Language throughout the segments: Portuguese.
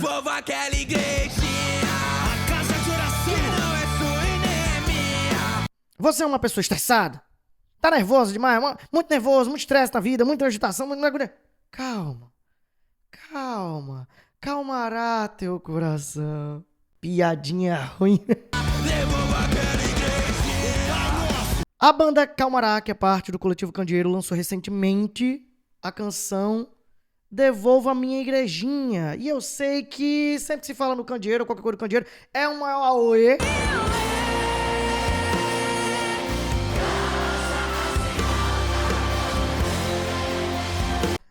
Devolva aquela igrejinha, a casa de oração que não é sua e nem é minha. Você é uma pessoa estressada? Tá nervoso demais? Muito nervoso, muito estresse na vida, muita agitação, Calma. Calma. Calmará teu coração. Piadinha ruim. Devolva aquela igrejinha. A banda Calmará, que é parte do Coletivo Candeeiro, lançou recentemente a canção Devolva a Minha Igrejinha. E eu sei que sempre se fala no Candeeiro, qualquer coisa do Candeeiro, é um maior auê.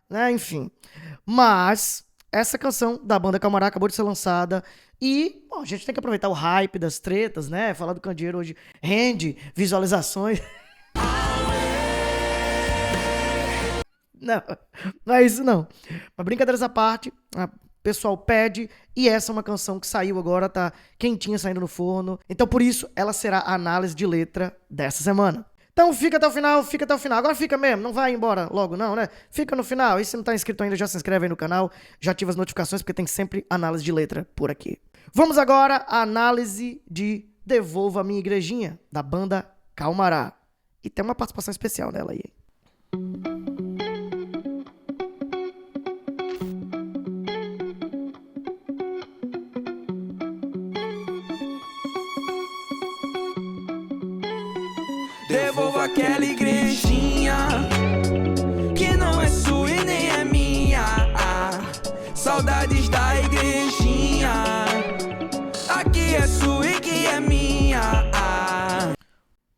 Né, enfim. Mas essa canção da banda Calmará acabou de ser lançada e bom, a gente tem que aproveitar o hype das tretas, né? Falar do Candeeiro hoje rende visualizações. Não é isso não. Mas brincadeiras à parte, o pessoal pede e essa é uma canção que saiu agora, tá quentinha saindo no forno. Então por isso ela será a análise de letra dessa semana. Então fica até o final, fica até o final. Agora fica mesmo, não vai embora logo não, né? Fica no final. E se não tá inscrito ainda, já se inscreve aí no canal, já ativa as notificações, porque tem sempre análise de letra por aqui. Vamos agora à análise de Devolva a Minha Igrejinha, da banda Calmará. E tem uma participação especial nela aí. Devolva aquela igrejinha que não é sua e nem é minha. Saudades da igrejinha, aqui é sua e que é minha.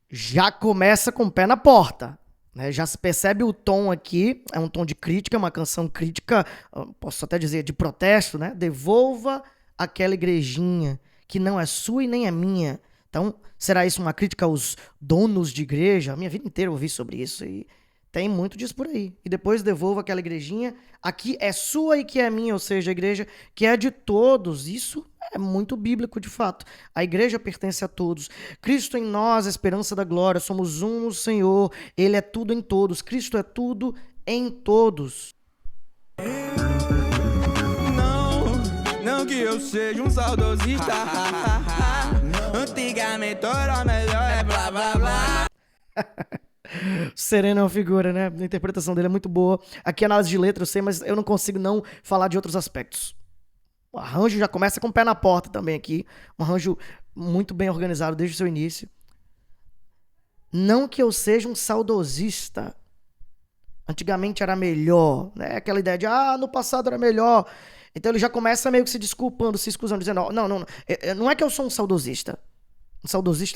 Já começa com o pé na porta, né? Já se percebe o tom aqui, é um tom de crítica, uma canção crítica, posso até dizer de protesto, né? Devolva aquela igrejinha que não é sua e nem é minha. Então, será isso uma crítica aos donos de igreja? A minha vida inteira eu ouvi sobre isso e tem muito disso por aí. E depois devolva aquela igrejinha, aqui é sua e que é minha, ou seja, a igreja que é de todos. Isso é muito bíblico de fato. A igreja pertence a todos. Cristo em nós, a esperança da glória. Somos um no Senhor. Ele é tudo em todos. Cristo é tudo em todos. Não que eu seja um saudosista. Antigamente era melhor, é blá blá blá. Sereno é uma figura, né? A interpretação dele é muito boa. Aqui análise de letra eu sei, mas eu não consigo não falar de outros aspectos. O arranjo já começa com o pé na porta também aqui. Um arranjo muito bem organizado desde o seu início. Não que eu seja um saudosista. Antigamente era melhor, né? Aquela ideia de, no passado era melhor. Então ele já começa meio que se desculpando, se excusando, dizendo, não é que eu sou um saudosista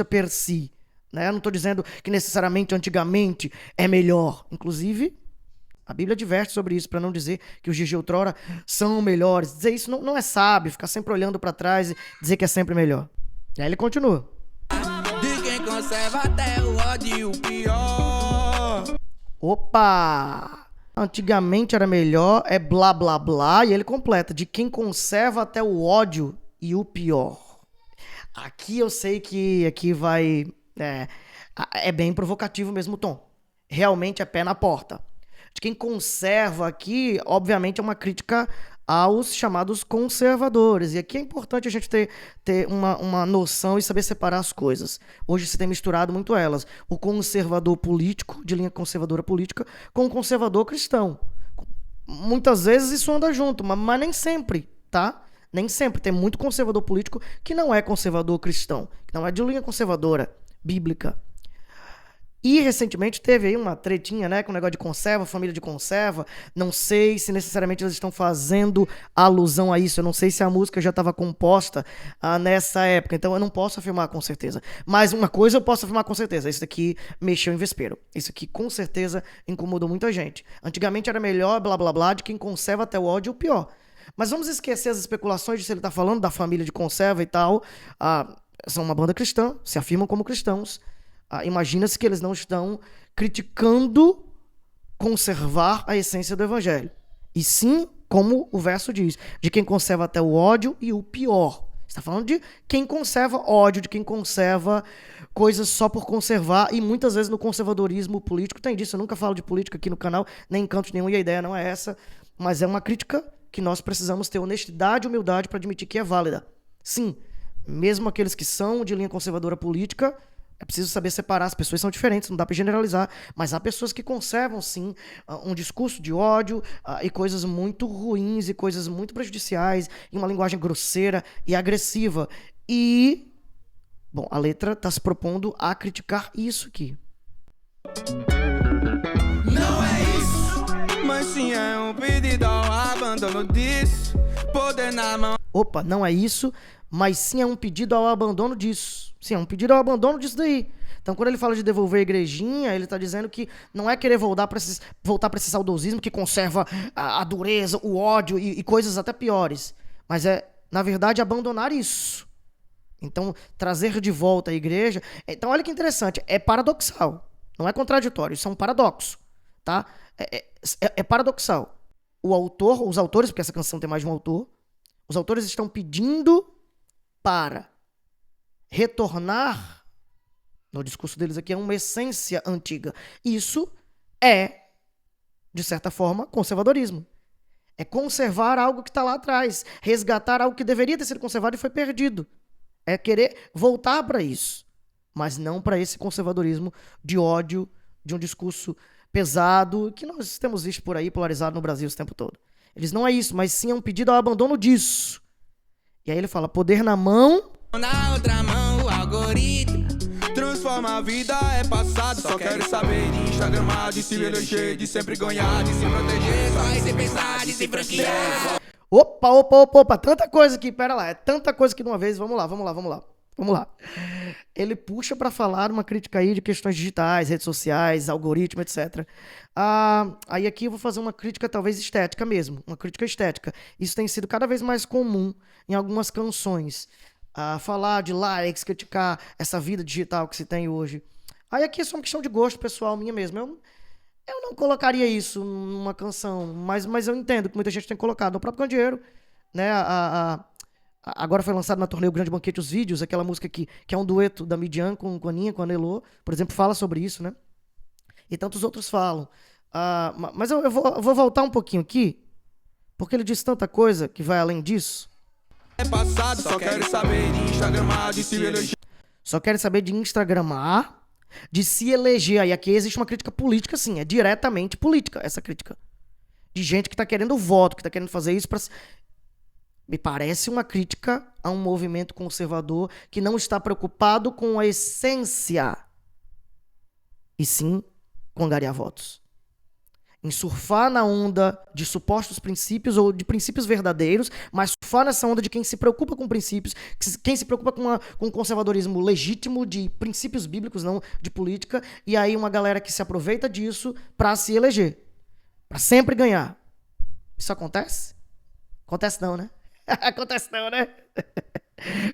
per si, né? Eu não estou dizendo que necessariamente antigamente é melhor. Inclusive, a Bíblia adverte sobre isso, para não dizer que os dias de outrora são melhores. Dizer isso não é sábio, ficar sempre olhando para trás e dizer que é sempre melhor. E aí ele continua. De quem conserva até o ódio e o pior. Opa! Antigamente era melhor, é blá blá blá, e ele completa, de quem conserva até o ódio e o pior. Aqui eu sei que aqui vai... É bem provocativo mesmo o tom. Realmente é pé na porta. De quem conserva aqui, obviamente, é uma crítica aos chamados conservadores. E aqui é importante a gente ter uma noção e saber separar as coisas. Hoje se tem misturado muito elas. O conservador político, de linha conservadora política, com o conservador cristão. Muitas vezes isso anda junto, mas nem sempre, tá? Nem sempre. Tem muito conservador político que não é conservador cristão, que não é de linha conservadora bíblica. E recentemente teve aí uma tretinha, né, com o negócio de conserva, família de conserva. Não sei se necessariamente eles estão fazendo alusão a isso. Eu não sei se a música já estava composta nessa época. Então eu não posso afirmar com certeza. Mas uma coisa eu posso afirmar com certeza. Isso aqui mexeu em vespeiro. Isso aqui com certeza incomodou muita gente. Antigamente era melhor, blá blá blá, de quem conserva até o ódio o pior. Mas vamos esquecer as especulações de se ele está falando da família de conserva e tal. São uma banda cristã, se afirmam como cristãos. Imagina-se que eles não estão criticando conservar a essência do evangelho. E sim, como o verso diz, de quem conserva até o ódio e o pior. Está falando de quem conserva ódio, de quem conserva coisas só por conservar. E muitas vezes no conservadorismo político tem disso. Eu nunca falo de política aqui no canal, nem em canto nenhum, e a ideia não é essa. Mas é uma crítica que nós precisamos ter honestidade e humildade para admitir que é válida. Sim, mesmo aqueles que são de linha conservadora política, é preciso saber separar, as pessoas são diferentes, não dá para generalizar, mas há pessoas que conservam, sim, um discurso de ódio e coisas muito ruins e coisas muito prejudiciais, em uma linguagem grosseira e agressiva. E, bom, a letra está se propondo a criticar isso aqui. Não é isso, mas sim é um pedido ao abandono disso. Poder na mão. Opa, não é isso, mas sim é um pedido ao abandono disso. Sim, é um pedido ao abandono disso daí. Então, quando ele fala de devolver a igrejinha, ele está dizendo que não é querer voltar para esse saudosismo que conserva a dureza, o ódio e coisas até piores. Mas é, na verdade, abandonar isso. Então, trazer de volta a igreja... Então, olha que interessante, é paradoxal. Não é contraditório, isso é um paradoxo. Tá? É paradoxal. Os autores, porque essa canção tem mais de um autor, os autores estão pedindo para retornar, no discurso deles aqui, a uma essência antiga. Isso é, de certa forma, conservadorismo. É conservar algo que está lá atrás, resgatar algo que deveria ter sido conservado e foi perdido. É querer voltar para isso, mas não para esse conservadorismo de ódio, de um discurso pesado, que nós temos visto por aí, polarizado no Brasil esse tempo todo. Eles não é isso, mas sim é um pedido ao abandono disso. E aí ele fala, poder na mão... Na outra mão, o algoritmo transforma a vida, é passado. Só quero saber de instagramar, de se eleger, de sempre ganhar, de se proteger, só em se pensar, de se franquear. Opa, tanta coisa aqui, pera lá, é tanta coisa aqui de uma vez, vamos lá. Ele puxa pra falar uma crítica aí de questões digitais, redes sociais, algoritmo, etc. Aí aqui eu vou fazer uma crítica talvez estética mesmo, uma crítica estética. Isso tem sido cada vez mais comum em algumas canções. Falar de likes, criticar essa vida digital que se tem hoje. Aí aqui é só uma questão de gosto pessoal minha mesmo. Eu não colocaria isso numa canção, mas eu entendo que muita gente tem colocado. O próprio Candeeiro, né? Agora foi lançado na turnê O Grande Banquete os vídeos, aquela música que é um dueto da Midian com a Aninha, com a Nelô, por exemplo, fala sobre isso, né? E tantos outros falam. Mas eu vou voltar um pouquinho aqui, porque ele diz tanta coisa que vai além disso. É passado, só quero saber de instagramar, de se eleger. Só quero saber de instagramar, de se eleger. Aí aqui existe uma crítica política, sim, é diretamente política essa crítica. De gente que tá querendo voto, que tá querendo fazer isso pra... Me parece uma crítica a um movimento conservador que não está preocupado com a essência, e sim com angariar votos. Em surfar na onda de supostos princípios ou de princípios verdadeiros, mas surfar nessa onda de quem se preocupa com princípios, quem se preocupa com um conservadorismo legítimo de princípios bíblicos, não de política, e aí uma galera que se aproveita disso para se eleger, para sempre ganhar. Isso acontece? Acontece não, né? Acontece não, né?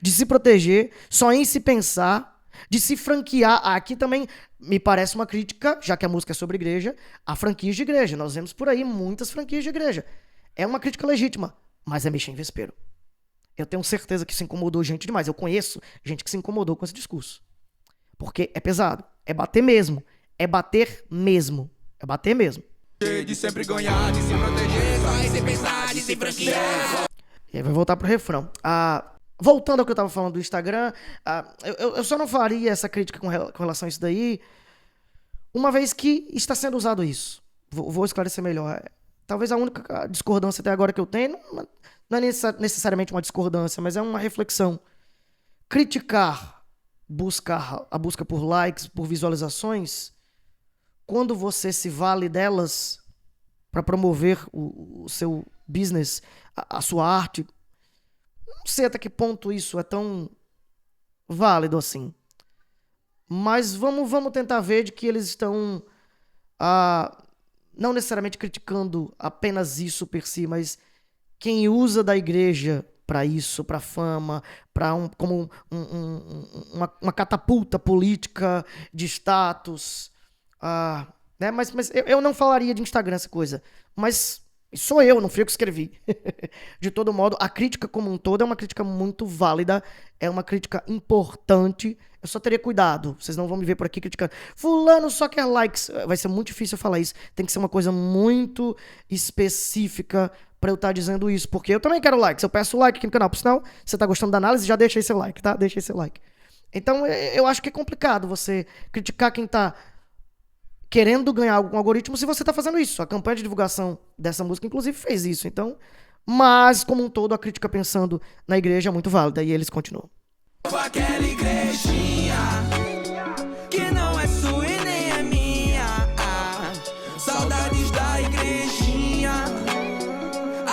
De se proteger, só em se pensar, de se franquear. Aqui também me parece uma crítica, já que a música é sobre igreja, a franquias de igreja. Nós vemos por aí muitas franquias de igreja. É uma crítica legítima, mas é mexer em vespeiro. Eu tenho certeza que isso incomodou gente demais. Eu conheço gente que se incomodou com esse discurso. Porque é pesado. É bater mesmo. É bater mesmo. É bater mesmo. De sempre ganhar, de se proteger, só em se pensar, de se franquear. E aí vai voltar pro refrão. Voltando ao que eu tava falando do Instagram, eu só não faria essa crítica com relação a isso daí, uma vez que está sendo usado isso. Vou esclarecer melhor. Talvez a única discordância até agora que eu tenho, não é necessariamente uma discordância, mas é uma reflexão. Criticar a busca por likes, por visualizações, quando você se vale delas para promover o seu business, a sua arte, não sei até que ponto isso é tão válido assim. Mas vamos tentar ver de que eles estão não necessariamente criticando apenas isso per si, mas quem usa da igreja para isso, para fama, como uma catapulta política de status. Né? Mas eu não falaria de Instagram essa coisa. Mas sou eu, não fui eu que escrevi. De todo modo, a crítica como um todo é uma crítica muito válida, é uma crítica importante. Eu só teria cuidado, vocês não vão me ver por aqui criticando. Fulano só quer likes. Vai ser muito difícil eu falar isso. Tem que ser uma coisa muito específica pra eu estar dizendo isso, porque eu também quero likes. Eu peço like aqui no canal. Por sinal, se você tá gostando da análise, já deixa aí seu like, tá? Deixa aí seu like. Então, eu acho que é complicado você criticar quem tá querendo ganhar algo com o algoritmo se você tá fazendo isso. A campanha de divulgação dessa música, inclusive, fez isso. Então, mas, como um todo, a crítica pensando na igreja é muito válida. E eles continuam. Aquela igrejinha que não é sua e nem é minha. Saudades da igrejinha.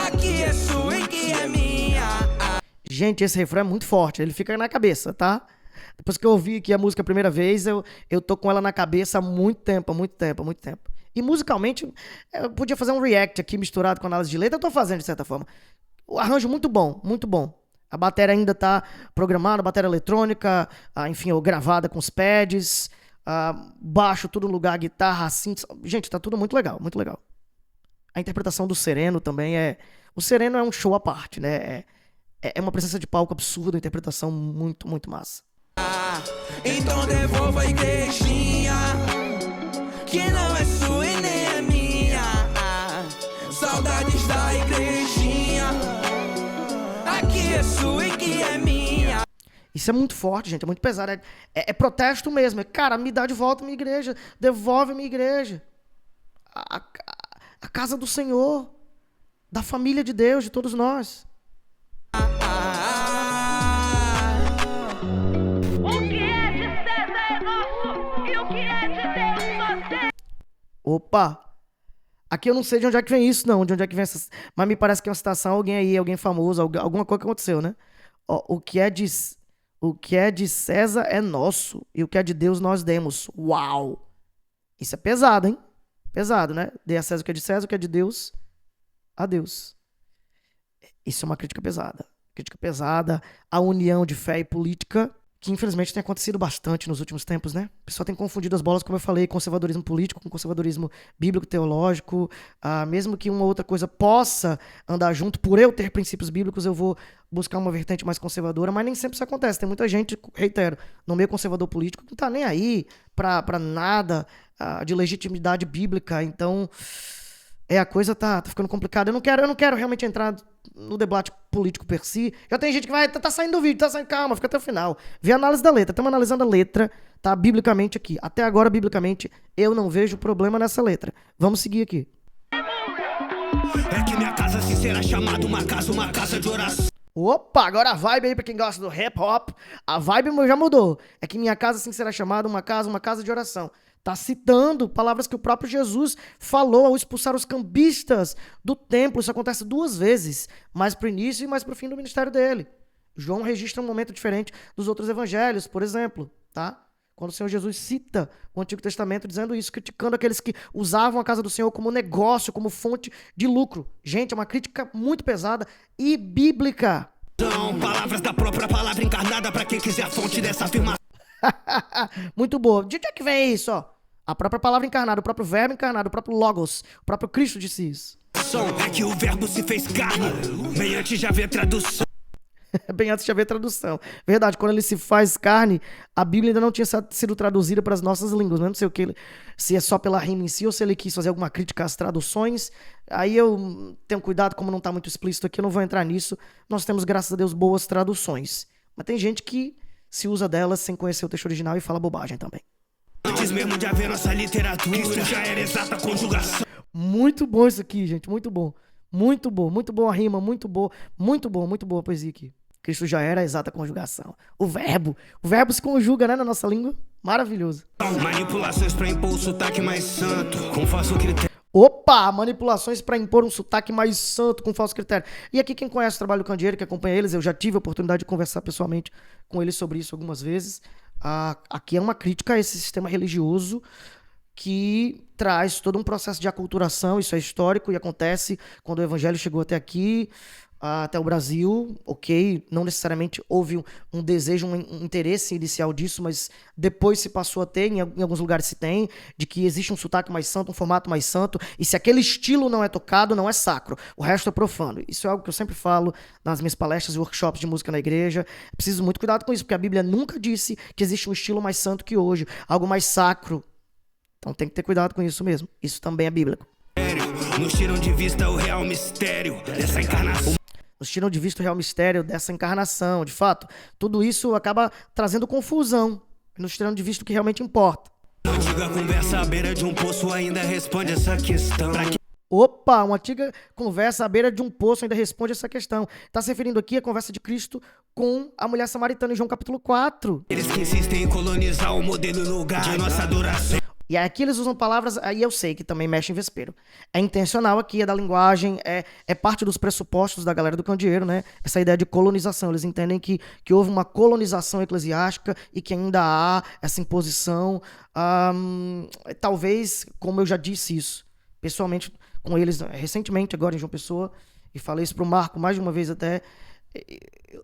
Aqui é sua e que é minha. Gente, esse refrão é muito forte. Ele fica na cabeça, tá? Depois que eu ouvi aqui a música a primeira vez, eu tô com ela na cabeça há muito tempo. E musicalmente, eu podia fazer um react aqui misturado com análise de letra. Eu tô fazendo, de certa forma. O arranjo muito bom, muito bom. A bateria ainda tá programada, bateria eletrônica, enfim, gravada com os pads, baixo, tudo no lugar, guitarra, assim. Gente, tá tudo muito legal, muito legal. A interpretação do Sereno também é... O Sereno é um show à parte, né? É uma presença de palco absurda, interpretação muito, muito massa. Então devolva a igrejinha que não é sua e nem é minha. Saudades da igrejinha. Aqui é sua e que é minha. Isso é muito forte, gente, é muito pesado. É protesto mesmo. Cara, me dá de volta minha igreja. Devolve minha igreja. A casa do Senhor. Da família de Deus, de todos nós. Opa! Aqui eu não sei de onde é que vem isso, não. De onde é que vem essa... Mas me parece que é uma citação, alguém aí, alguém famoso, alguma coisa que aconteceu, né? Ó, o que é de César é nosso, e o que é de Deus nós demos. Uau! Isso é pesado, hein? Pesado, né? Dê a César o que é de César, o que é de Deus, a Deus. Isso é uma crítica pesada. Crítica pesada à união de fé e política, que infelizmente tem acontecido bastante nos últimos tempos, né? O pessoal tem confundido as bolas, como eu falei, conservadorismo político com conservadorismo bíblico, teológico. Mesmo que uma ou outra coisa possa andar junto, por eu ter princípios bíblicos, eu vou buscar uma vertente mais conservadora, mas nem sempre isso acontece. Tem muita gente, reitero, no meio conservador político, que não tá nem aí pra nada de legitimidade bíblica. Então, a coisa tá ficando complicada. Eu não quero realmente entrar no debate político per si. Já tem gente que vai, tá saindo do vídeo, calma, fica até o final. Vê a análise da letra, estamos analisando a letra, tá, biblicamente aqui. Até agora, biblicamente, eu não vejo problema nessa letra. Vamos seguir aqui. É que minha casa assim será chamada uma casa de oração. Opa, agora a vibe aí pra quem gosta do hip hop, a vibe já mudou. É que minha casa assim será chamada uma casa de oração. Tá citando palavras que o próprio Jesus falou ao expulsar os cambistas do templo. Isso acontece 2 vezes, mais pro início e mais pro fim do ministério dele. João registra um momento diferente dos outros evangelhos, por exemplo, tá? Quando o Senhor Jesus cita o Antigo Testamento dizendo isso, criticando aqueles que usavam a casa do Senhor como negócio, como fonte de lucro. Gente, é uma crítica muito pesada e bíblica. São palavras da própria palavra encarnada para quem quiser a fonte dessa afirmação. Muito boa. De onde é que vem isso, ó? A própria palavra encarnada, o próprio verbo encarnado, o próprio Logos, o próprio Cristo disse isso. É que o verbo se fez carne, bem antes de haver tradução. Bem antes de haver tradução. Verdade, quando ele se faz carne, a Bíblia ainda não tinha sido traduzida para as nossas línguas. Não sei o que, se é só pela rima em si ou se ele quis fazer alguma crítica às traduções. Aí eu tenho cuidado, como não está muito explícito aqui, eu não vou entrar nisso. Nós temos, graças a Deus, boas traduções. Mas tem gente que se usa delas sem conhecer o texto original e fala bobagem também. Antes mesmo de haver nossa literatura, isso já era exata conjugação. Muito bom isso aqui, gente, muito bom. Muito boa a rima, muito boa a poesia aqui. Cristo já era a exata conjugação. O verbo se conjuga, né, na nossa língua. Maravilhoso. Manipulações pra impor o sotaque mais santo, com falso critério. Opa, manipulações para impor um sotaque mais santo com falso critério. E aqui quem conhece o trabalho do Candeeiro, que acompanha eles, eu já tive a oportunidade de conversar pessoalmente com eles sobre isso algumas vezes. Aqui é uma crítica a esse sistema religioso que traz todo um processo de aculturação. Isso é histórico e acontece quando o evangelho chegou até aqui, até o Brasil, ok, não necessariamente houve um desejo, um interesse inicial disso, mas depois se passou a ter, em alguns lugares se tem, de que existe um sotaque mais santo, um formato mais santo, e se aquele estilo não é tocado, não é sacro, o resto é profano. Isso é algo que eu sempre falo nas minhas palestras e workshops de música na igreja. Preciso muito cuidado com isso, porque a Bíblia nunca disse que existe um estilo mais santo que hoje, algo mais sacro. Então tem que ter cuidado com isso mesmo, isso também é bíblico. Nos tiram de vista o real mistério dessa encarnação. Nos tiram de vista o real mistério dessa encarnação. De fato, tudo isso acaba trazendo confusão. Nos tirando de vista o que realmente importa. Antiga conversa à beira de um poço ainda responde essa questão. Opa, uma antiga conversa à beira de um poço ainda responde essa questão. Está se referindo aqui à conversa de Cristo com a mulher samaritana em João capítulo 4. Eles que insistem em colonizar o modelo e lugar de nossa adoração. E aqui eles usam palavras, aí eu sei que também mexe em vespeiro. É intencional aqui, é da linguagem, é parte dos pressupostos da galera do candeeiro, né? Essa ideia de colonização. Eles entendem que houve uma colonização eclesiástica e que ainda há essa imposição. Talvez, como eu já disse isso, pessoalmente com eles recentemente, agora em João Pessoa, e falei isso pro Marco mais de uma vez até,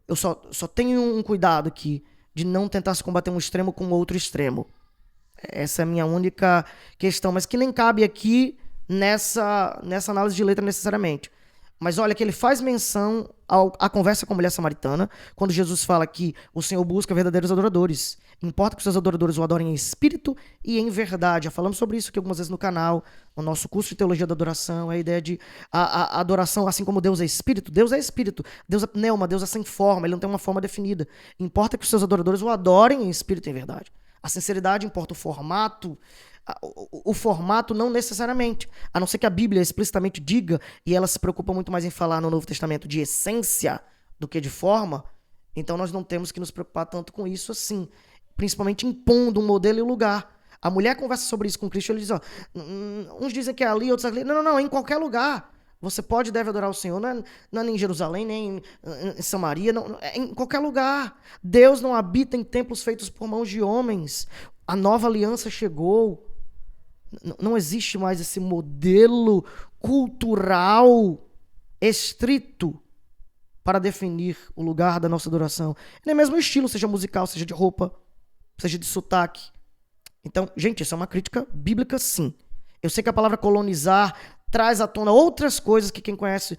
eu só tenho um cuidado aqui de não tentar se combater um extremo com outro extremo. Essa é a minha única questão, mas que nem cabe aqui nessa análise de letra necessariamente. Mas olha que ele faz menção à conversa com a mulher samaritana, quando Jesus fala que o Senhor busca verdadeiros adoradores. Importa que os seus adoradores o adorem em espírito e em verdade. Já falamos sobre isso aqui algumas vezes no canal, no nosso curso de Teologia da Adoração, a ideia de a adoração, assim como Deus é espírito, Deus é pneuma, Deus é sem forma, ele não tem uma forma definida. Importa que os seus adoradores o adorem em espírito e em verdade. A sinceridade importa, o formato. O formato não necessariamente. A não ser que a Bíblia explicitamente diga, e ela se preocupa muito mais em falar no Novo Testamento de essência do que de forma, então nós não temos que nos preocupar tanto com isso assim. Principalmente impondo um modelo e um lugar. A mulher conversa sobre isso com Cristo, ele diz, uns dizem que é ali, outros ali. Não, é em qualquer lugar. Você pode e deve adorar o Senhor, não é nem em Jerusalém, nem em Samaria, não, é em qualquer lugar. Deus não habita em templos feitos por mãos de homens. A nova aliança chegou. Não existe mais esse modelo cultural estrito para definir o lugar da nossa adoração. Nem mesmo o estilo, seja musical, seja de roupa, seja de sotaque. Então, gente, isso é uma crítica bíblica, sim. Eu sei que a palavra colonizar traz à tona outras coisas que quem conhece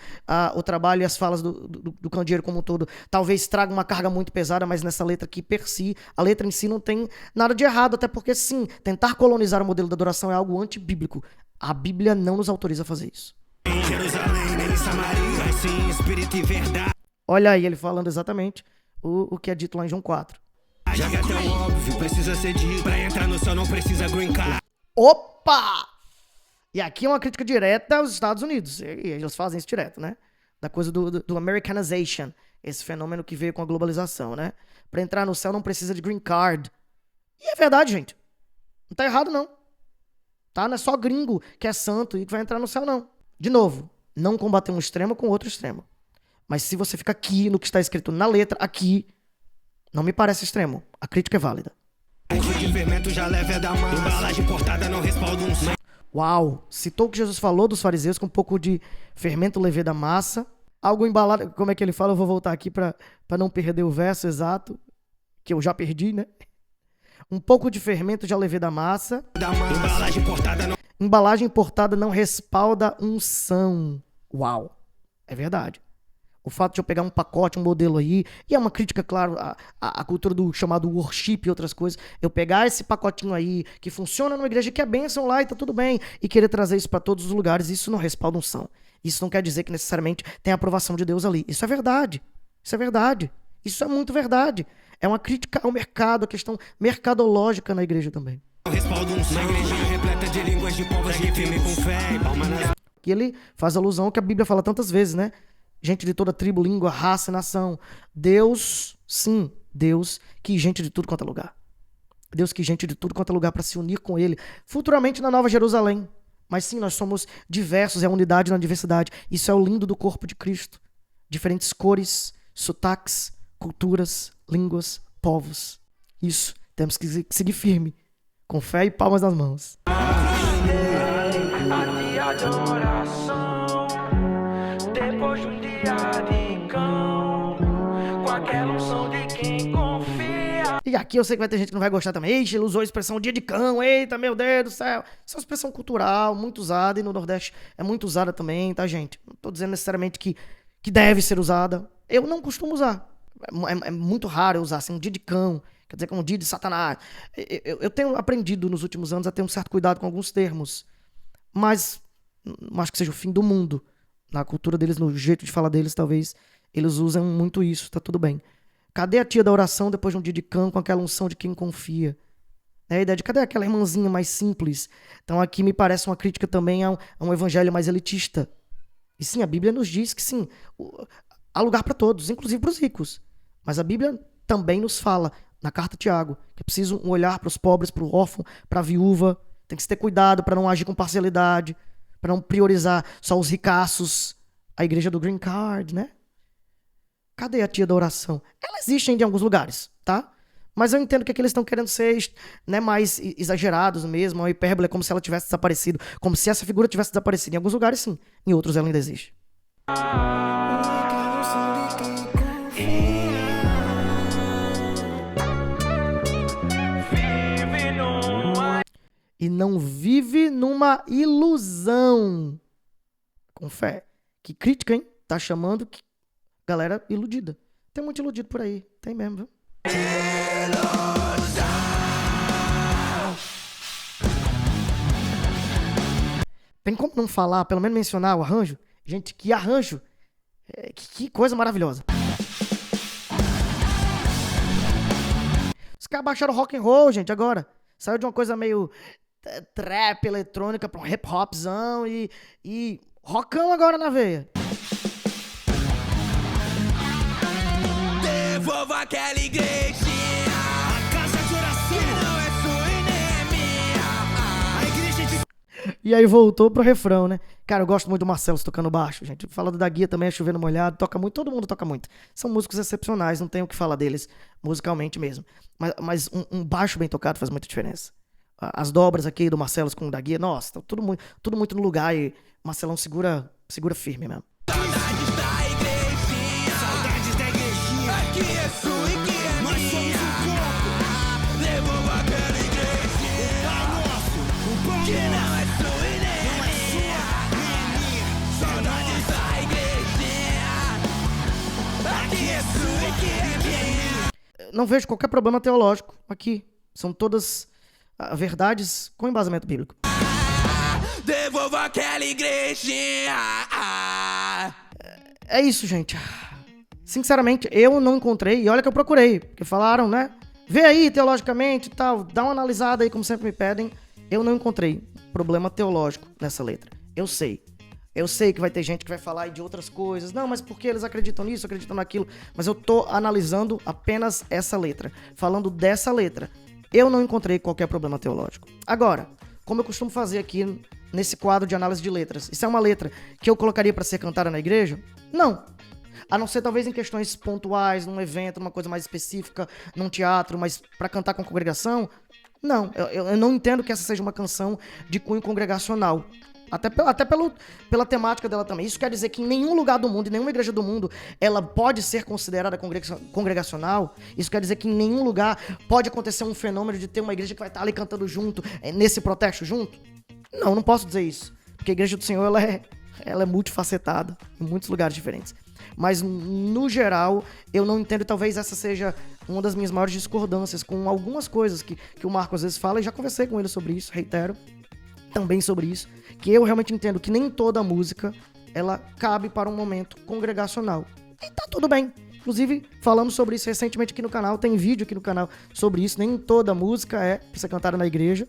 o trabalho e as falas do candeeiro como um todo, talvez traga uma carga muito pesada, mas nessa letra aqui, per si, a letra em si não tem nada de errado, até porque, sim, tentar colonizar o modelo da adoração é algo antibíblico. A Bíblia não nos autoriza a fazer isso. Em Jerusalém, nem em Samaria, sim, espírito e verdade. Olha aí ele falando exatamente o que é dito lá em João 4. Já que é tão óbvio, precisa ser dito. Pra entrar no céu não precisa green card. Opa! E aqui é uma crítica direta aos Estados Unidos. E eles fazem isso direto, né? Da coisa do Americanization. Esse fenômeno que veio com a globalização, né? Pra entrar no céu não precisa de green card. E é verdade, gente. Não tá errado, não. Tá? Não é só gringo que é santo e que vai entrar no céu, não. De novo, não combater um extremo com outro extremo. Mas se você fica aqui no que está escrito na letra, aqui, não me parece extremo. A crítica é válida. De fermento já leva da massa. Embalagem importada não respalda um som. Uau! Citou o que Jesus falou dos fariseus com um pouco de fermento levê da massa. Algo embalado, como é que ele fala? Eu vou voltar aqui para não perder o verso exato, que eu já perdi, né? Um pouco de fermento já levê da massa. Embalagem importada não respalda unção. Uau! É verdade. O fato de eu pegar um pacote, um modelo aí, e é uma crítica, claro, à cultura do chamado worship e outras coisas, eu pegar esse pacotinho aí, que funciona numa igreja, que é bênção lá e tá tudo bem, e querer trazer isso para todos os lugares, isso não respalda unção. Isso não quer dizer que necessariamente tem a aprovação de Deus ali. Isso é verdade. Isso é verdade. Isso é muito verdade. É uma crítica ao mercado, a questão mercadológica na igreja também. E ele faz alusão ao que a Bíblia fala tantas vezes, né? Gente de toda tribo, língua, raça e nação. Deus, sim, Deus quis gente de tudo quanto é lugar. Deus quis gente de tudo quanto é lugar para se unir com Ele. Futuramente na Nova Jerusalém. Mas sim, nós somos diversos, é a unidade na diversidade. Isso é o lindo do corpo de Cristo. Diferentes cores, sotaques, culturas, línguas, povos. Isso, temos que seguir firme, com fé e palmas nas mãos. Depois de um dia de cão, com aquela unção de quem confia. E aqui eu sei que vai ter gente que não vai gostar também. Ixi, ele usou a expressão dia de cão. Eita, meu Deus do céu. Isso é uma expressão cultural, muito usada. E no Nordeste é muito usada também, tá, gente? Não tô dizendo necessariamente que deve ser usada. Eu não costumo usar. É muito raro eu usar assim, um dia de cão. Quer dizer, como um dia de Satanás. Eu tenho aprendido nos últimos anos a ter um certo cuidado com alguns termos. Mas não acho que seja o fim do mundo. Na cultura deles, no jeito de falar deles, talvez eles usam muito isso, tá tudo bem. Cadê a tia da oração depois de um dia de cão com aquela unção de quem confia? É a ideia de cadê aquela irmãzinha mais simples? Então aqui me parece uma crítica também a um evangelho mais elitista. E sim, a Bíblia nos diz que sim, há lugar para todos, inclusive para os ricos. Mas a Bíblia também nos fala, na carta Tiago, que é preciso um olhar para os pobres, para o órfão, para a viúva. Tem que se ter cuidado para não agir com parcialidade, para não priorizar só os ricaços. A igreja do Green Card, né? Cadê a tia da oração? Ela existe ainda em alguns lugares, tá? Mas eu entendo que aqui eles estão querendo ser, né, mais exagerados mesmo. A hipérbole é como se ela tivesse desaparecido. Como se essa figura tivesse desaparecido. Em alguns lugares, sim. Em outros, ela ainda existe. E não vive numa ilusão. Com fé. Que crítica, hein? Tá chamando galera iludida. Tem muito iludido por aí. Tem mesmo, viu? Tem como não falar, pelo menos mencionar o arranjo? Gente, que arranjo! Que coisa maravilhosa. Os caras baixaram rock and roll, gente, agora. Saiu de uma coisa meio trap, eletrônica, pra um hip hopzão e rockão agora na veia. Devolva aquela igrejinha, a casa de oração, que não é sua e nem é minha. A igreja de... E aí voltou pro refrão, né? Cara, eu gosto muito do Marcelo tocando baixo, gente. Falando da Guia também, é Chovendo Molhado, toca muito, todo mundo toca muito. São músicos excepcionais, não tenho o que falar deles, musicalmente mesmo. Mas um baixo bem tocado faz muita diferença. As dobras aqui do Marcelo com o da Guia, nossa, tá tudo muito no lugar e o Marcelão segura firme mesmo. Saudades da igrejinha, saudades da igrejinha, aqui é sua e que é nós minha. Somos um corpo. Devolva aquela igrejinha, o Pai Nosso, o pão que não é sua e nem é minha. Saudades da igrejinha, aqui é sua e que é minha. Não vejo qualquer problema teológico aqui. São todas verdades com embasamento bíblico. Devolva aquela igrejinha. É isso, gente. Sinceramente, eu não encontrei, e olha que eu procurei, porque falaram, né? Vê aí teologicamente e tal, dá uma analisada aí, como sempre me pedem. Eu não encontrei problema teológico nessa letra. Eu sei que vai ter gente que vai falar de outras coisas. Não, mas por que eles acreditam nisso, acreditam naquilo? Mas eu tô analisando apenas essa letra. Falando dessa letra, eu não encontrei qualquer problema teológico. Agora, como eu costumo fazer aqui nesse quadro de análise de letras, isso é uma letra que eu colocaria para ser cantada na igreja? Não. A não ser talvez em questões pontuais, num evento, numa coisa mais específica, num teatro, mas para cantar com congregação, não. Eu não entendo que essa seja uma canção de cunho congregacional. Até pela temática dela também. Isso quer dizer que em nenhum lugar do mundo, em nenhuma igreja do mundo, ela pode ser considerada congregacional. Isso quer dizer que em nenhum lugar pode acontecer um fenômeno de ter uma igreja que vai estar ali cantando junto, nesse protesto junto. Não posso dizer isso. Porque a igreja do Senhor, ela é multifacetada, em muitos lugares diferentes. Mas, no geral, eu não entendo, e talvez essa seja uma das minhas maiores discordâncias com algumas coisas que o Marco às vezes fala, e já conversei com ele sobre isso, reitero, também sobre isso, que eu realmente entendo que nem toda música, ela cabe para um momento congregacional. E tá tudo bem. Inclusive, falamos sobre isso recentemente aqui no canal, tem vídeo aqui no canal sobre isso, nem toda música é pra ser cantada na igreja,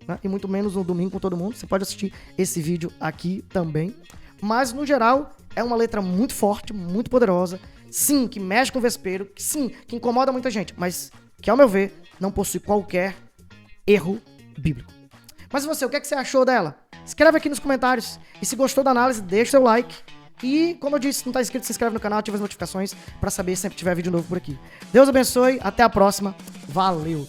né? E muito menos no domingo com todo mundo. Você pode assistir esse vídeo aqui também. Mas, no geral, é uma letra muito forte, muito poderosa. Sim, que mexe com o vespeiro. Sim, que incomoda muita gente. Mas que, ao meu ver, não possui qualquer erro bíblico. Mas e você, o que você achou dela? Escreve aqui nos comentários. E se gostou da análise, deixa seu like. E, como eu disse, se não tá inscrito, se inscreve no canal, ativa as notificações pra saber se sempre tiver vídeo novo por aqui. Deus abençoe, até a próxima. Valeu!